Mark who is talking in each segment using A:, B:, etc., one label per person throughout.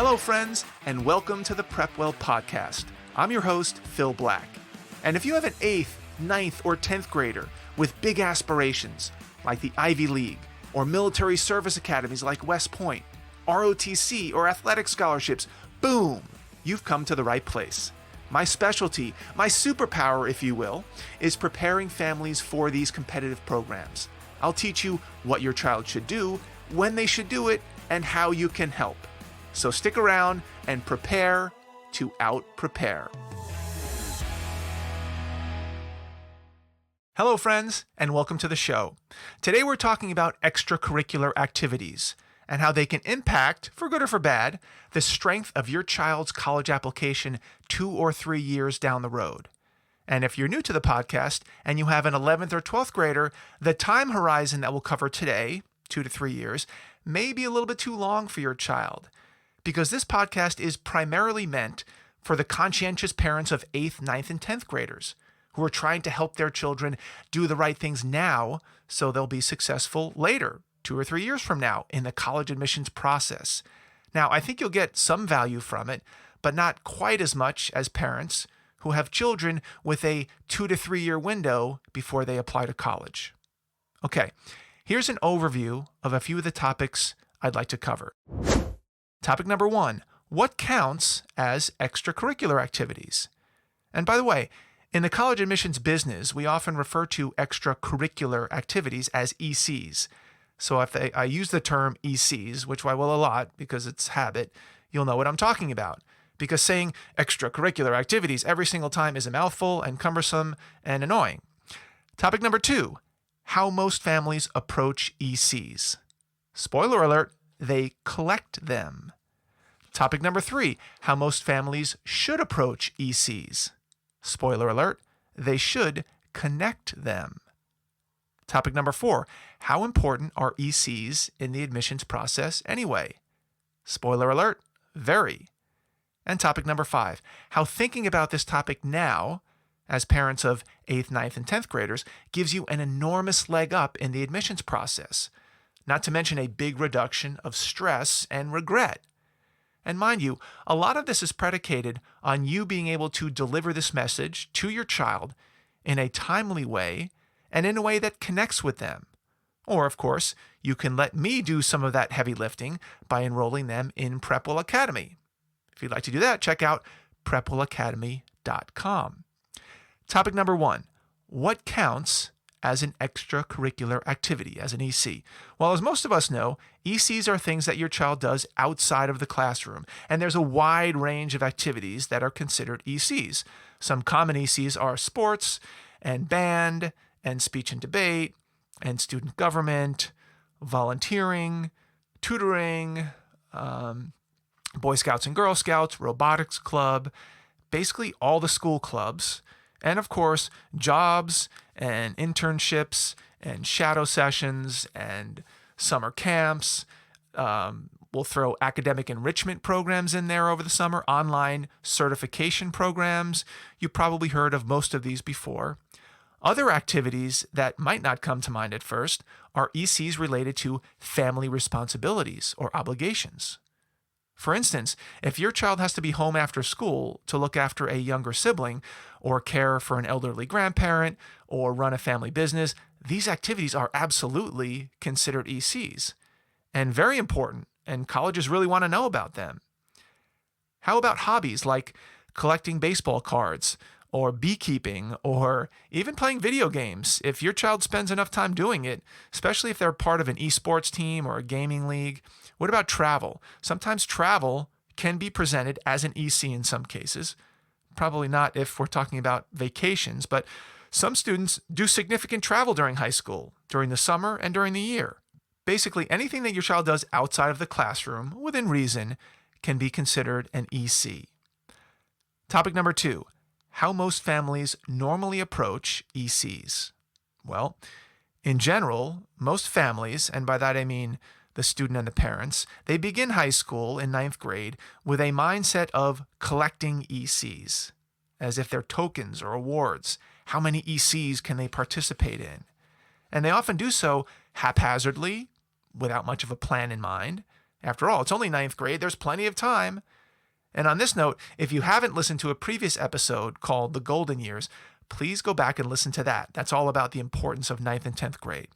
A: Hello, friends, and welcome to the PrepWell podcast. I'm your host, Phil Black. And if you have an 8th, 9th, or 10th grader with big aspirations, like the Ivy League, or military service academies like West Point, ROTC, or athletic scholarships, boom, you've come to the right place. My specialty, my superpower, if you will, is preparing families for these competitive programs. I'll teach you what your child should do, when they should do it, and how you can help. So stick around and prepare to out-prepare. Hello, friends, and welcome to the show. Today we're talking about extracurricular activities and how they can impact, for good or for bad, the strength of your child's college application 2 or 3 years down the road. And if you're new to the podcast and you have an 11th or 12th grader, the time horizon that we'll cover today, 2 to 3 years, may be a little bit too long for your child, because this podcast is primarily meant for the conscientious parents of 8th, 9th, and 10th graders who are trying to help their children do the right things now so they'll be successful later, 2 or 3 years from now, in the college admissions process. Now, I think you'll get some value from it, but not quite as much as parents who have children with a 2 to 3 year window before they apply to college. Okay, here's an overview of a few of the topics I'd like to cover. Topic number 1, what counts as extracurricular activities? And by the way, in the college admissions business, we often refer to extracurricular activities as ECs. So if I use the term ECs, which I will a lot because it's habit, you'll know what I'm talking about. Because saying extracurricular activities every single time is a mouthful and cumbersome and annoying. Topic number 2, how most families approach ECs. Spoiler alert, they collect them. Topic number 3, how most families should approach ECs. Spoiler alert, they should connect them. Topic number 4, how important are ECs in the admissions process anyway? Spoiler alert, very. And topic number 5, how thinking about this topic now, as parents of 8th, 9th, and 10th graders, gives you an enormous leg up in the admissions process, not to mention a big reduction of stress and regret. And mind you, a lot of this is predicated on you being able to deliver this message to your child in a timely way and in a way that connects with them. Or, of course, you can let me do some of that heavy lifting by enrolling them in PrepWell Academy. If you'd like to do that, check out prepwellacademy.com. Topic number 1, what counts as an extracurricular activity, as an EC? Well, as most of us know, ECs are things that your child does outside of the classroom, and there's a wide range of activities that are considered ECs. Some common ECs are sports, and band, and speech and debate, and student government, volunteering, tutoring, Boy Scouts and Girl Scouts, robotics club, basically all the school clubs, and of course, jobs and internships and shadow sessions and summer camps. We'll throw academic enrichment programs in there over the summer, online certification programs. You probably heard of most of these before. Other activities that might not come to mind at first are ECs related to family responsibilities or obligations. For instance, if your child has to be home after school to look after a younger sibling or care for an elderly grandparent or run a family business, these activities are absolutely considered ECs and very important, and colleges really want to know about them. How about hobbies like collecting baseball cards or beekeeping or even playing video games? If your child spends enough time doing it, especially if they're part of an esports team or a gaming league. What about travel? Sometimes travel can be presented as an EC in some cases. Probably not if we're talking about vacations, but some students do significant travel during high school, during the summer, and during the year. Basically, anything that your child does outside of the classroom, within reason, can be considered an EC. Topic number 2, how most families normally approach ECs. Well, in general, most families, and by that I mean the student and the parents, they begin high school in 9th grade with a mindset of collecting ECs, as if they're tokens or awards. How many ECs can they participate in? And they often do so haphazardly, without much of a plan in mind. After all, it's only ninth grade. There's plenty of time. And on this note, if you haven't listened to a previous episode called The Golden Years, please go back and listen to that. That's all about the importance of ninth and 10th grade.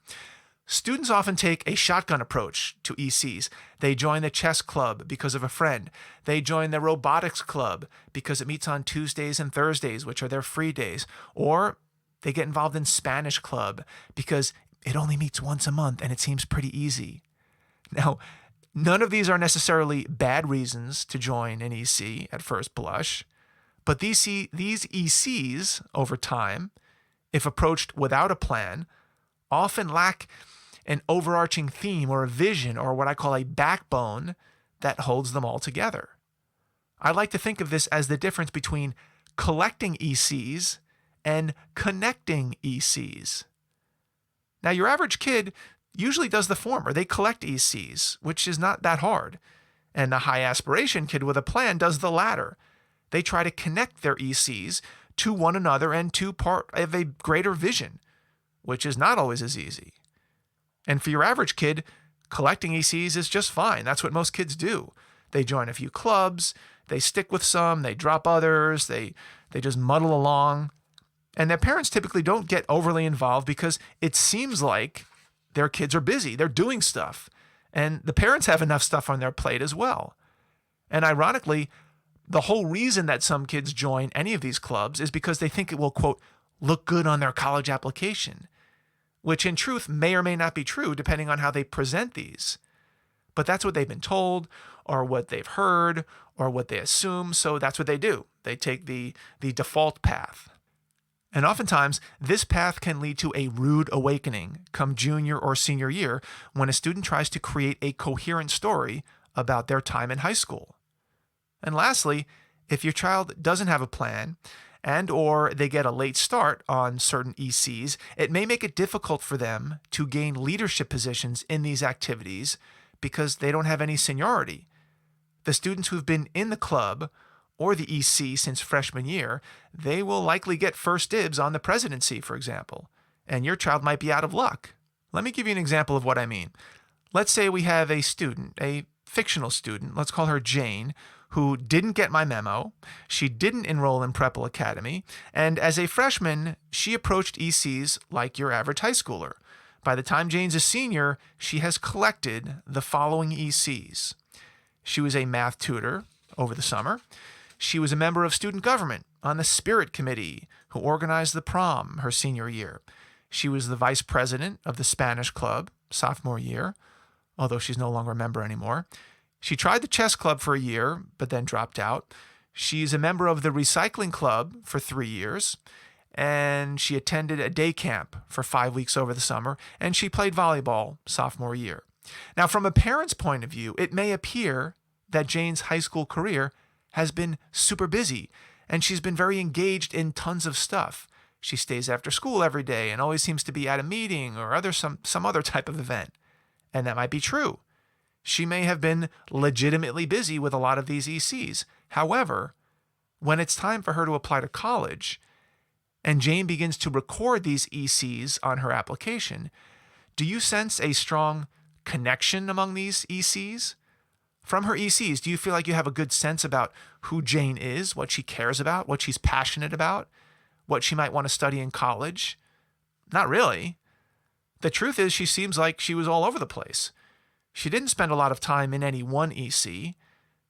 A: Students often take a shotgun approach to ECs. They join the chess club because of a friend. They join the robotics club because it meets on Tuesdays and Thursdays, which are their free days. Or they get involved in Spanish club because it only meets once a month and it seems pretty easy. Now, none of these are necessarily bad reasons to join an EC at first blush, but these ECs, over time, if approached without a plan, often lack an overarching theme or a vision or what I call a backbone that holds them all together. I like to think of this as the difference between collecting ECs and connecting ECs. Now, your average kid usually does the former. They collect ECs, which is not that hard. And the high aspiration kid with a plan does the latter. They try to connect their ECs to one another and to part of a greater vision, which is not always as easy. And for your average kid, collecting ECs is just fine. That's what most kids do. They join a few clubs, they stick with some, they drop others, they just muddle along. And their parents typically don't get overly involved because it seems like their kids are busy, they're doing stuff. And the parents have enough stuff on their plate as well. And ironically, the whole reason that some kids join any of these clubs is because they think it will, quote, look good on their college application, which in truth may or may not be true depending on how they present these. But that's what they've been told or what they've heard or what they assume, so that's what they do. They take the default path. And oftentimes, this path can lead to a rude awakening come junior or senior year when a student tries to create a coherent story about their time in high school. And lastly, if your child doesn't have a plan and or they get a late start on certain ECs, it may make it difficult for them to gain leadership positions in these activities because they don't have any seniority. The students who've been in the club or the EC since freshman year, they will likely get first dibs on the presidency, for example, and your child might be out of luck. Let me give you an example of what I mean. Let's say we have a student, a fictional student, let's call her Jane, who didn't get my memo, she didn't enroll in Preple Academy, and as a freshman, she approached ECs like your average high schooler. By the time Jane's a senior, she has collected the following ECs. She was a math tutor over the summer. She was a member of student government on the Spirit Committee who organized the prom her senior year. She was the vice president of the Spanish Club sophomore year, although she's no longer a member anymore. She tried the chess club for a year, but then dropped out. She's a member of the recycling club for 3 years, and she attended a day camp for 5 weeks over the summer, and she played volleyball sophomore year. Now, from a parent's point of view, it may appear that Jane's high school career has been super busy, and she's been very engaged in tons of stuff. She stays after school every day and always seems to be at a meeting or some other type of event. And that might be true. She may have been legitimately busy with a lot of these ECs. However, when it's time for her to apply to college, and Jane begins to record these ECs on her application, do you sense a strong connection among these ECs? From her ECs, do you feel like you have a good sense about who Jane is, what she cares about, what she's passionate about, what she might want to study in college? Not really. The truth is she seems like she was all over the place. She didn't spend a lot of time in any one EC.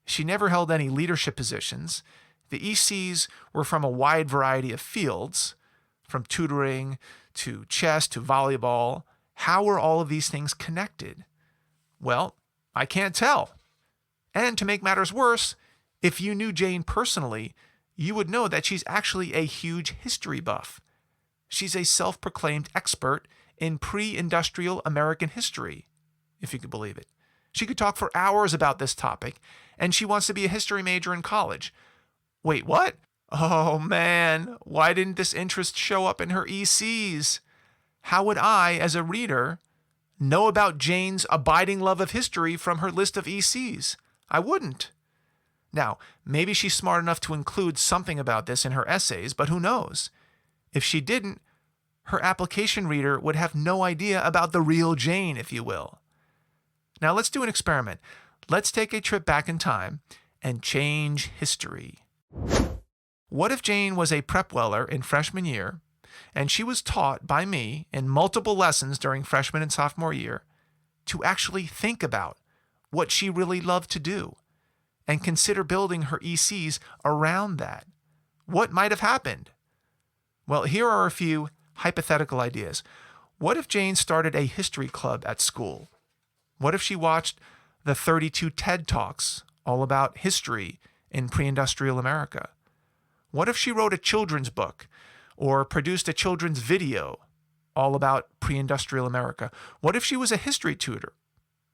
A: She never held any leadership positions. The ECs were from a wide variety of fields, from tutoring to chess to volleyball. How were all of these things connected? Well, I can't tell. And to make matters worse, if you knew Jane personally, you would know that she's actually a huge history buff. She's a self-proclaimed expert in pre-industrial American history, if you could believe it. She could talk for hours about this topic, and she wants to be a history major in college. Wait, what? Oh man, why didn't this interest show up in her ECs? How would I, as a reader, know about Jane's abiding love of history from her list of ECs? I wouldn't. Now, maybe she's smart enough to include something about this in her essays, but who knows? If she didn't, her application reader would have no idea about the real Jane, if you will. Now, let's do an experiment. let's take a trip back in time and change history. What if Jane was a prep weller in freshman year, and she was taught by me in multiple lessons during freshman and sophomore year to actually think about what she really loved to do and consider building her ECs around that? What might have happened? Well, here are a few hypothetical ideas. What if Jane started a history club at school? What if she watched the 32 TED Talks all about history in pre-industrial America? What if she wrote a children's book or produced a children's video all about pre-industrial America? What if she was a history tutor?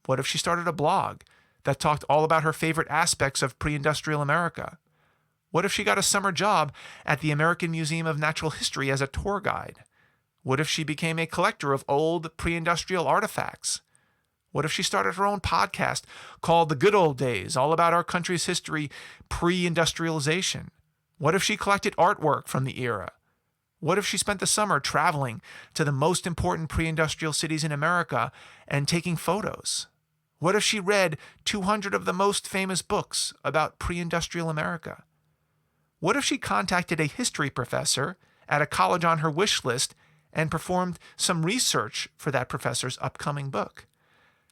A: What if she started a blog that talked all about her favorite aspects of pre-industrial America? What if she got a summer job at the American Museum of Natural History as a tour guide? What if she became a collector of old pre-industrial artifacts? What if she started her own podcast called The Good Old Days, all about our country's history pre-industrialization? What if she collected artwork from the era? What if she spent the summer traveling to the most important pre-industrial cities in America and taking photos? What if she read 200 of the most famous books about pre-industrial America? What if she contacted a history professor at a college on her wish list and performed some research for that professor's upcoming book?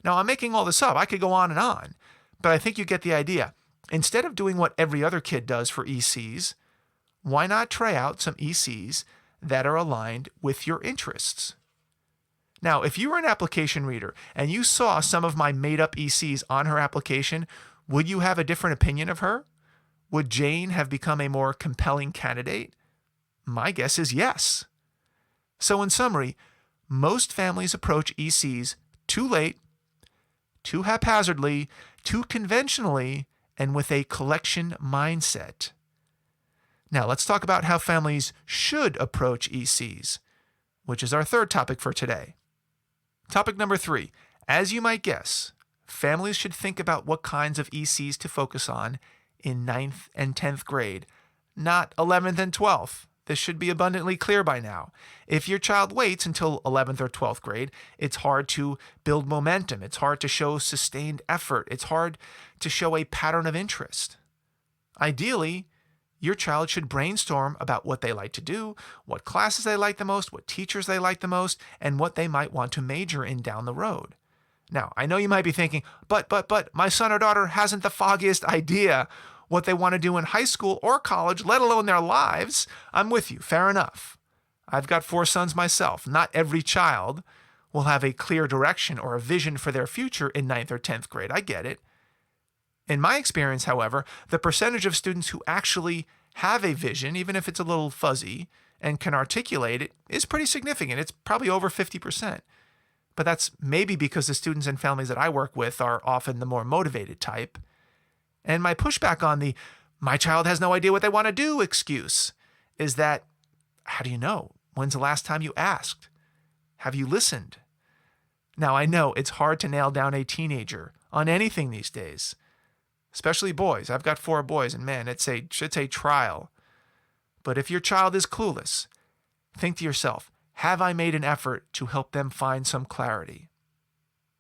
A: Now, I'm making all this up. I could go on, but I think you get the idea. Instead of doing what every other kid does for ECs, why not try out some ECs that are aligned with your interests? Now, if you were an application reader and you saw some of my made-up ECs on her application, would you have a different opinion of her? Would Jane have become a more compelling candidate? My guess is yes. So in summary, most families approach ECs too late, too haphazardly, too conventionally, and with a collection mindset. Now let's talk about how families should approach ECs, which is our third topic for today. Topic number 3, as you might guess, families should think about what kinds of ECs to focus on in 9th and 10th grade, not 11th and 12th. This should be abundantly clear by now. If your child waits until 11th or 12th grade, it's hard to build momentum. It's hard to show sustained effort. It's hard to show a pattern of interest. Ideally, your child should brainstorm about what they like to do, what classes they like the most, what teachers they like the most, and what they might want to major in down the road. Now, I know you might be thinking, but, my son or daughter hasn't the foggiest idea what they want to do in high school or college, let alone their lives. I'm with you. Fair enough. I've got 4 sons myself. Not every child will have a clear direction or a vision for their future in 9th or 10th grade. I get it. In my experience, however, the percentage of students who actually have a vision, even if it's a little fuzzy, and can articulate it is pretty significant. It's probably over 50%. But that's maybe because the students and families that I work with are often the more motivated type. And my pushback on the "my child has no idea what they want to do" excuse is that, how do you know? When's the last time you asked? Have you listened? Now, I know it's hard to nail down a teenager on anything these days, especially boys. I've got 4 boys, and man, it's a trial. But if your child is clueless, think to yourself, have I made an effort to help them find some clarity?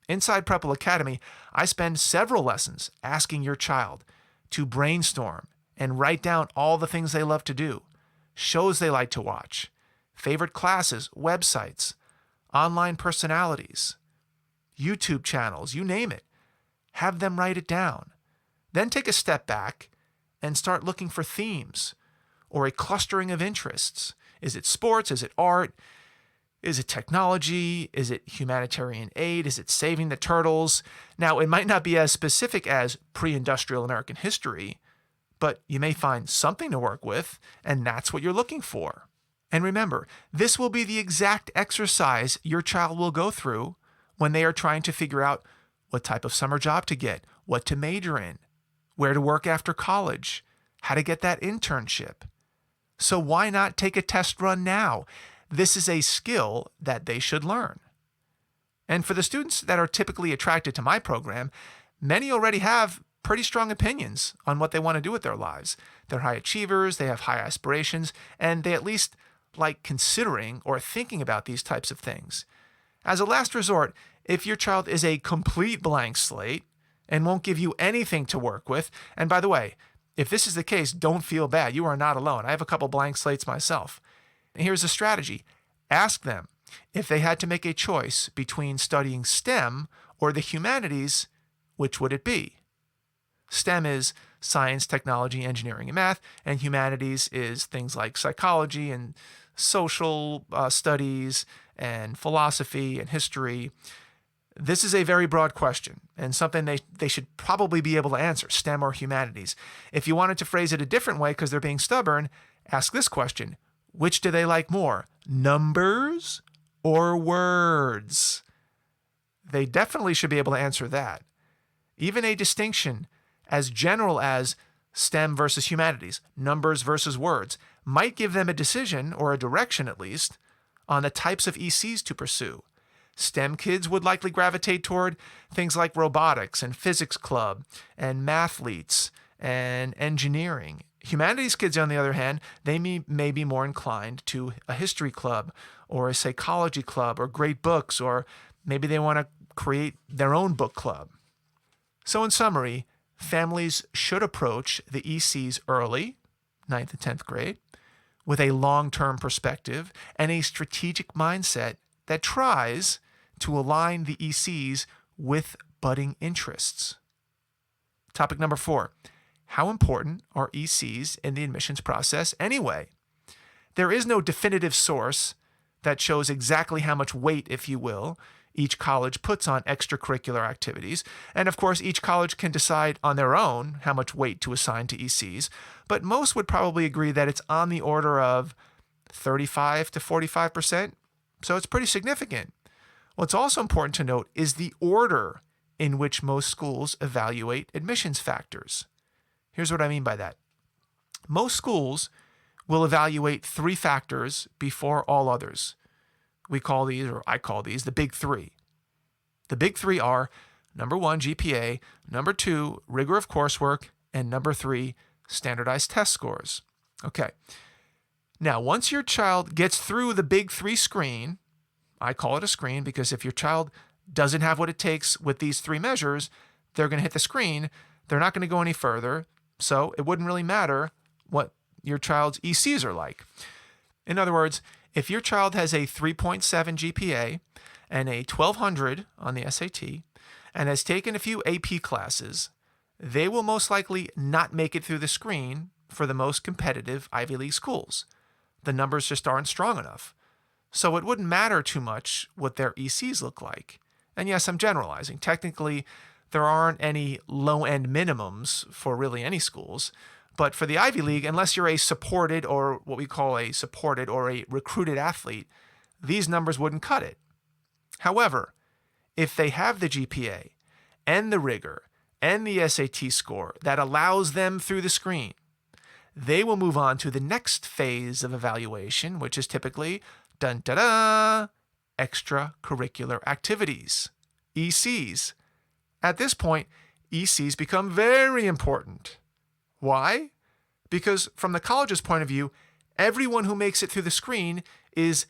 A: Inside Prepple Academy, I spend several lessons asking your child to brainstorm and write down all the things they love to do, shows they like to watch, favorite classes, websites, online personalities, YouTube channels, you name it. Have them write it down. Then take a step back and start looking for themes or a clustering of interests. Is it sports? Is it art? Is it technology? Is it humanitarian aid? Is it saving the turtles? Now, it might not be as specific as pre-industrial American history, but you may find something to work with, and that's what you're looking for. And remember, this will be the exact exercise your child will go through when they are trying to figure out what type of summer job to get, what to major in, where to work after college, how to get that internship. So why not take a test run now? This is a skill that they should learn. And for the students that are typically attracted to my program, many already have pretty strong opinions on what they want to do with their lives. They're high achievers, they have high aspirations, and they at least like considering or thinking about these types of things. As a last resort, if your child is a complete blank slate and won't give you anything to work with. And by the way, if this is the case, don't feel bad. You are not alone. I have a couple blank slates myself. And here's a strategy. Ask them if they had to make a choice between studying STEM or the humanities, which would it be? STEM is science, technology, engineering, and math, and humanities is things like psychology and social studies and philosophy and history. This is a very broad question and something they should probably be able to answer, STEM or humanities. If you wanted to phrase it a different way because they're being stubborn, ask this question. Which do they like more, numbers or words? They definitely should be able to answer that. Even a distinction as general as STEM versus humanities, numbers versus words, might give them a decision, or a direction at least, on the types of ECs to pursue. STEM kids would likely gravitate toward things like robotics and physics club and mathletes and engineering. Humanities kids, on the other hand, they may be more inclined to a history club or a psychology club or great books, or maybe they want to create their own book club. So in summary, families should approach the ECs early, 9th and 10th grade, with a long-term perspective and a strategic mindset that tries to align the ECs with budding interests. Topic number 4, how important are ECs in the admissions process anyway? There is no definitive source that shows exactly how much weight, if you will, each college puts on extracurricular activities. And of course, each college can decide on their own how much weight to assign to ECs, but most would probably agree that it's on the order of 35 to 45%. So it's pretty significant. What's also important to note is the order in which most schools evaluate admissions factors. Here's what I mean by that. Most schools will evaluate 3 factors before all others. We call these, or I call these, the big 3. The big 3 are number 1, GPA, number 2, rigor of coursework, and number 3, standardized test scores. Okay. Now, once your child gets through the big 3 screen, I call it a screen because if your child doesn't have what it takes with these 3 measures, they're going to hit the screen. They're not going to go any further. So it wouldn't really matter what your child's ECs are like. In other words, if your child has a 3.7 GPA and a 1200 on the SAT and has taken a few AP classes, they will most likely not make it through the screen for the most competitive Ivy League schools. The numbers just aren't strong enough. So it wouldn't matter too much what their ECs look like. And yes, I'm generalizing. Technically, there aren't any low-end minimums for really any schools. But for the Ivy League, unless you're a supported, or what we call a supported or a recruited athlete, these numbers wouldn't cut it. However, if they have the GPA and the rigor and the SAT score that allows them through the screen, they will move on to the next phase of evaluation, which is typically, dun-da-da, extracurricular activities, ECs. At this point, ECs become very important. Why? Because from the college's point of view, everyone who makes it through the screen is,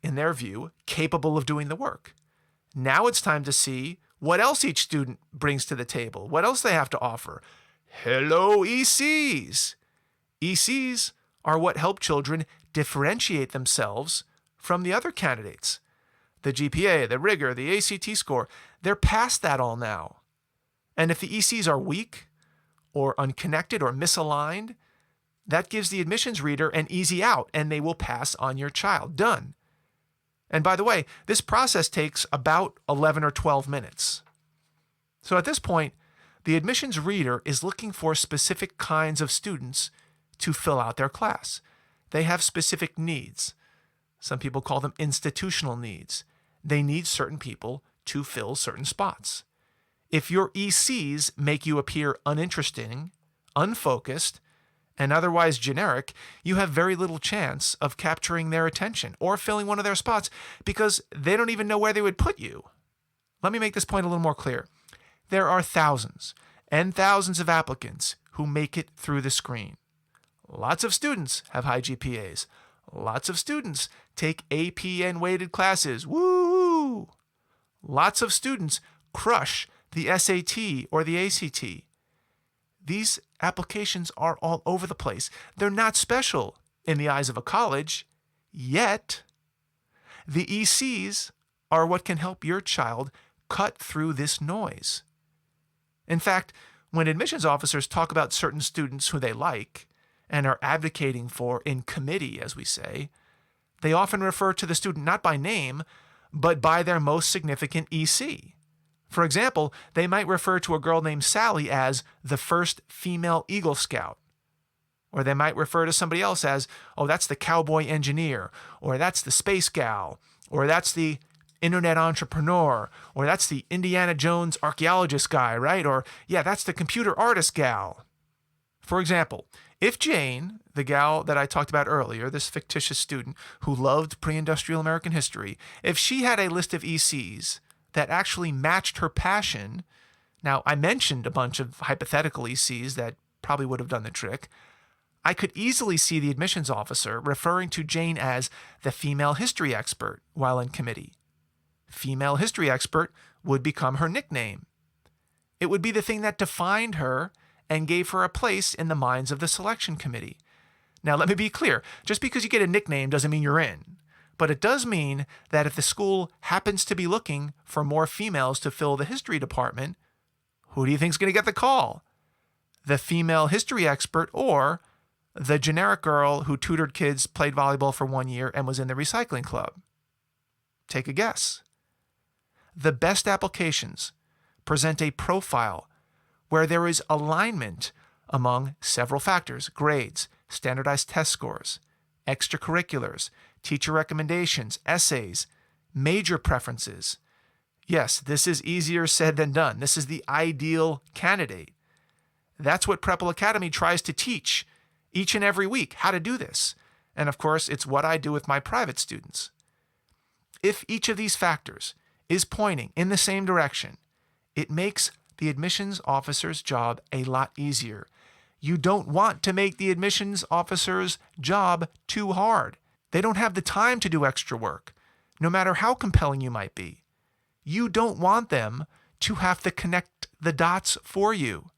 A: in their view, capable of doing the work. Now it's time to see what else each student brings to the table, what else they have to offer. Hello, ECs! ECs are what help children differentiate themselves from the other candidates. The GPA, the rigor, the ACT score, they're past that all now. And if the ECs are weak or unconnected or misaligned, that gives the admissions reader an easy out and they will pass on your child. Done. And by the way, this process takes about 11 or 12 minutes. So at this point, the admissions reader is looking for specific kinds of students to fill out their class. They have specific needs. Some people call them institutional needs. They need certain people to fill certain spots. If your ECs make you appear uninteresting, unfocused, and otherwise generic, you have very little chance of capturing their attention or filling one of their spots because they don't even know where they would put you. Let me make this point a little more clear. There are thousands and thousands of applicants who make it through the screen. Lots of students have high GPAs. Lots of students take AP and weighted classes. Woo! Lots of students crush the SAT, or the ACT. These applications are all over the place. They're not special in the eyes of a college, yet the ECs are what can help your child cut through this noise. In fact, when admissions officers talk about certain students who they like and are advocating for in committee, as we say, they often refer to the student not by name, but by their most significant EC. For example, they might refer to a girl named Sally as the first female Eagle Scout. Or they might refer to somebody else as, oh, that's the cowboy engineer, or that's the space gal, or that's the internet entrepreneur, or that's the Indiana Jones archaeologist guy, right? Or, yeah, that's the computer artist gal. For example, if Jane, the gal that I talked about earlier, this fictitious student who loved pre-industrial American history, if she had a list of ECs that actually matched her passion, now I mentioned a bunch of hypothetical ECs that probably would have done the trick, I could easily see the admissions officer referring to Jane as the female history expert while in committee. Female history expert would become her nickname. It would be the thing that defined her and gave her a place in the minds of the selection committee. Now, let me be clear. Just because you get a nickname doesn't mean you're in. But it does mean that if the school happens to be looking for more females to fill the history department, who do you think is going to get the call? The female history expert or the generic girl who tutored kids, played volleyball for 1 year, and was in the recycling club? Take a guess. The best applications present a profile where there is alignment among several factors: grades, standardized test scores, extracurriculars, teacher recommendations, essays, major preferences. Yes, this is easier said than done. This is the ideal candidate. That's what Prepple Academy tries to teach each and every week, how to do this. And of course, it's what I do with my private students. If each of these factors is pointing in the same direction, it makes the admissions officer's job a lot easier. You don't want to make the admissions officer's job too hard. They don't have the time to do extra work, no matter how compelling you might be. You don't want them to have to connect the dots for you.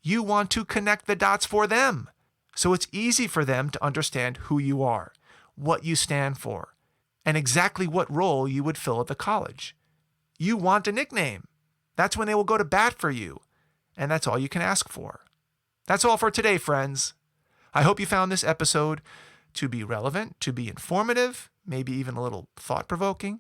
A: You want to connect the dots for them, so it's easy for them to understand who you are, what you stand for, and exactly what role you would fill at the college. You want a nickname. That's when they will go to bat for you, and that's all you can ask for. That's all for today, friends. I hope you found this episode to be relevant, to be informative, maybe even a little thought-provoking.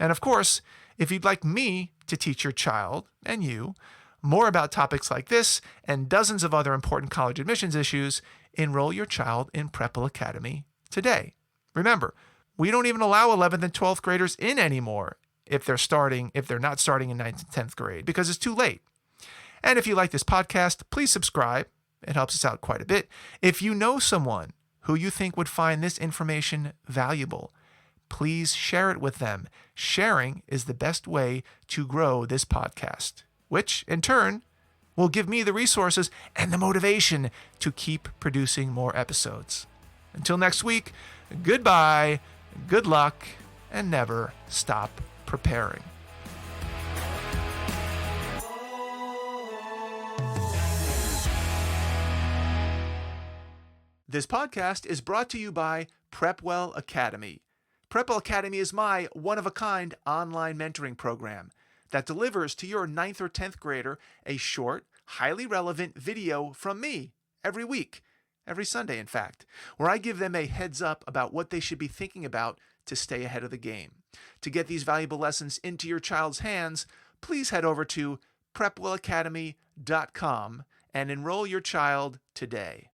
A: And of course, if you'd like me to teach your child and you more about topics like this and dozens of other important college admissions issues, enroll your child in Prepple Academy today. Remember, we don't even allow 11th and 12th graders in anymore if they're not starting in 9th and 10th grade, because it's too late. And if you like this podcast, please subscribe. It helps us out quite a bit. If you know someone who you think would find this information valuable, please share it with them. Sharing is the best way to grow this podcast, which in turn will give me the resources and the motivation to keep producing more episodes. Until next week, goodbye, good luck, and never stop preparing. This podcast is brought to you by Prepwell Academy. Prepwell Academy is my one-of-a-kind online mentoring program that delivers to your 9th or 10th grader a short, highly relevant video from me every week, every Sunday, in fact, where I give them a heads up about what they should be thinking about to stay ahead of the game. To get these valuable lessons into your child's hands, please head over to prepwellacademy.com and enroll your child today.